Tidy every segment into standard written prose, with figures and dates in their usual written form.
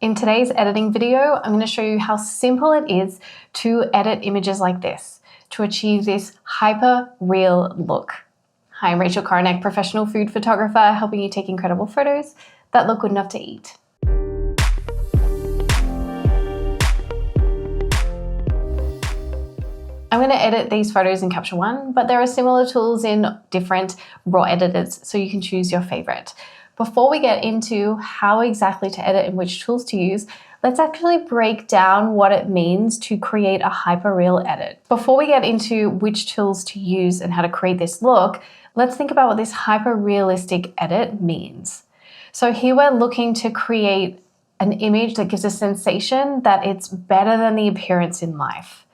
In today's editing video, I'm going to show you how simple it is to edit images like this to achieve this hyper real look. Hi, I'm Rachel Koronek, professional food photographer, helping you take incredible photos that look good enough to eat. I'm going to edit these photos in Capture One, but there are similar tools in different raw editors, so you can choose your favorite. Before we get into how exactly to edit and which tools to use, let's actually break down what it means to create a hyperreal edit. Before we get into which tools to use and how to create this look, let's think about what this hyperrealistic edit means. So here we're looking to create an image that gives a sensation that it's better than the appearance in life.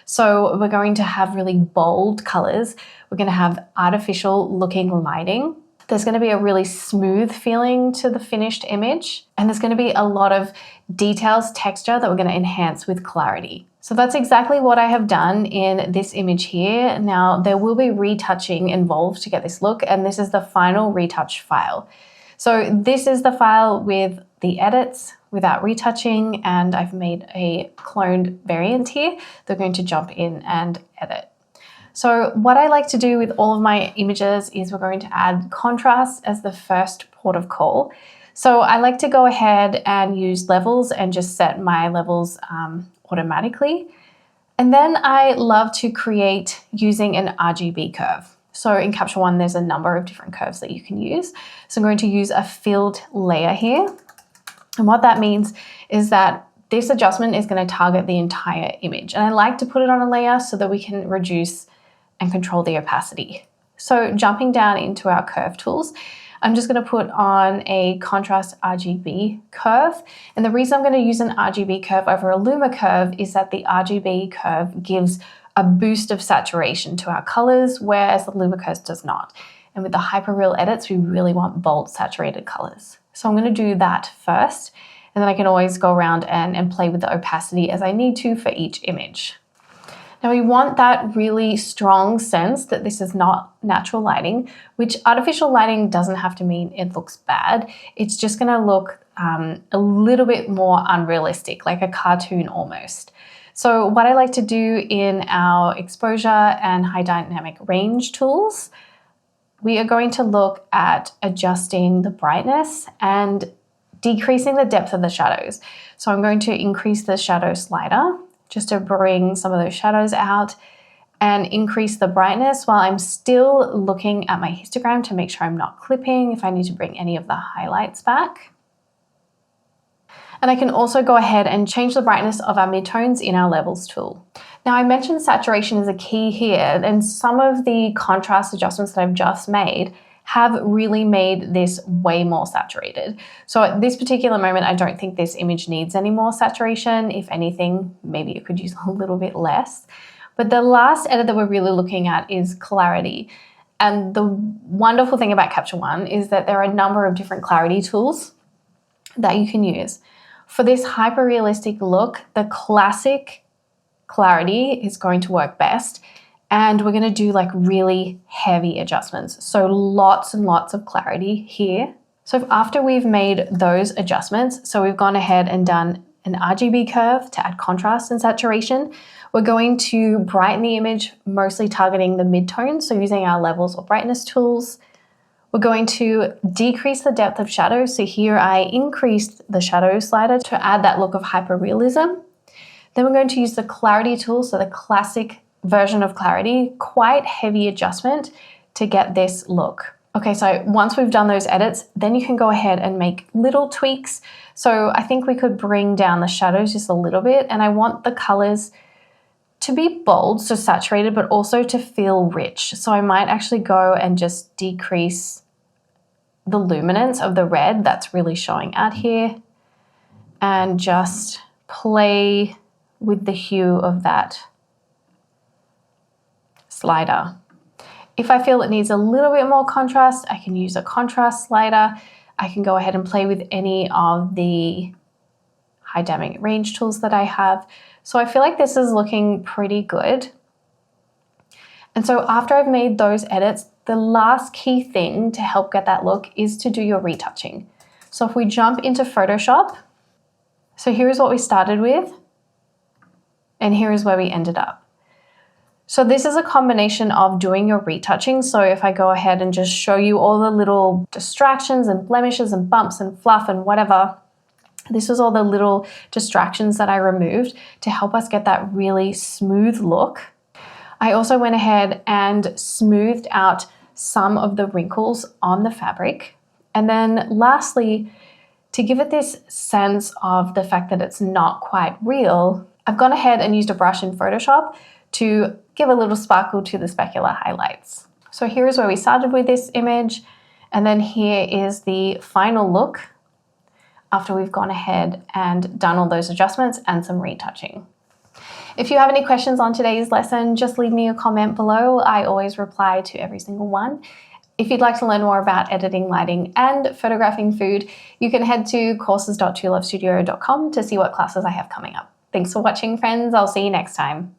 So we're going to have really bold colors. We're going to have artificial looking lighting. There's going to be a really smooth feeling to the finished image. And there's going to be a lot of details, texture that we're going to enhance with clarity. So that's exactly what I have done in this image here. Now there will be retouching involved to get this look, and this is the final retouch file. So this is the file with the edits without retouching, and I've made a cloned variant here that we're going to jump in and edit. So what I like to do with all of my images is we're going to add contrast as the first port of call. So I like to go ahead and use levels and just set my levels automatically. And then I love to create using an RGB curve. So in Capture One, there's a number of different curves that you can use. So I'm going to use a filled layer here. And what that means is that this adjustment is going to target the entire image. And I like to put it on a layer so that we can reduce and control the opacity. So jumping down into our curve tools, I'm just going to put on a contrast RGB curve. And the reason I'm going to use an RGB curve over a Luma curve is that the RGB curve gives a boost of saturation to our colors, whereas the Luma curve does not. And with the hyperreal edits, we really want bold saturated colors. So I'm going to do that first, and then I can always go around and play with the opacity as I need to for each image. Now we want that really strong sense that this is not natural lighting, which artificial lighting doesn't have to mean it looks bad. It's just going to look a little bit more unrealistic, like a cartoon almost. So what I like to do in our exposure and high dynamic range tools, we are going to look at adjusting the brightness and decreasing the depth of the shadows. So I'm going to increase the shadow slider just to bring some of those shadows out and increase the brightness while I'm still looking at my histogram to make sure I'm not clipping if I need to bring any of the highlights back. And I can also go ahead and change the brightness of our midtones in our levels tool. Now I mentioned saturation is a key here, and some of the contrast adjustments that I've just made have really made this way more saturated. So at this particular moment, I don't think this image needs any more saturation. If anything, maybe it could use a little bit less. But the last edit that we're really looking at is clarity. And the wonderful thing about Capture One is that there are a number of different clarity tools that you can use. For this hyper-realistic look, the classic clarity is going to work best. And we're going to do like really heavy adjustments. So lots and lots of clarity here. So after we've made those adjustments, so we've gone ahead and done an RGB curve to add contrast and saturation, we're going to brighten the image, mostly targeting the midtones. So using our levels or brightness tools. We're going to decrease the depth of shadow. So here I increased the shadow slider to add that look of hyperrealism. Then we're going to use the clarity tool, so the classic version of clarity, quite heavy adjustment to get this look. Okay, so once we've done those edits, then you can go ahead and make little tweaks. So I think we could bring down the shadows just a little bit, and I want the colors to be bold, so saturated, but also to feel rich. So I might actually go and just decrease the luminance of the red that's really showing out here and just play with the hue of that slider. If I feel it needs a little bit more contrast, I can use a contrast slider. I can go ahead and play with any of the high dynamic range tools that I have. So I feel like this is looking pretty good. And so after I've made those edits, the last key thing to help get that look is to do your retouching. So if we jump into Photoshop, So here is what we started with, and here is where we ended up. So this is a combination of doing your retouching. So if I go ahead and just show you all the little distractions and blemishes and bumps and fluff and whatever, this was all the little distractions that I removed to help us get that really smooth look. I also went ahead and smoothed out some of the wrinkles on the fabric. And then lastly, to give it this sense of the fact that it's not quite real, I've gone ahead and used a brush in Photoshop to give a little sparkle to the specular highlights. So here is where we started with this image, and then here is the final look after we've gone ahead and done all those adjustments and some retouching. If you have any questions on today's lesson, just leave me a comment below. I always reply to every single one. If you'd like to learn more about editing, lighting, and photographing food, you can head to courses.toolovestudio.com to see what classes I have coming up. Thanks for watching, friends. I'll see you next time.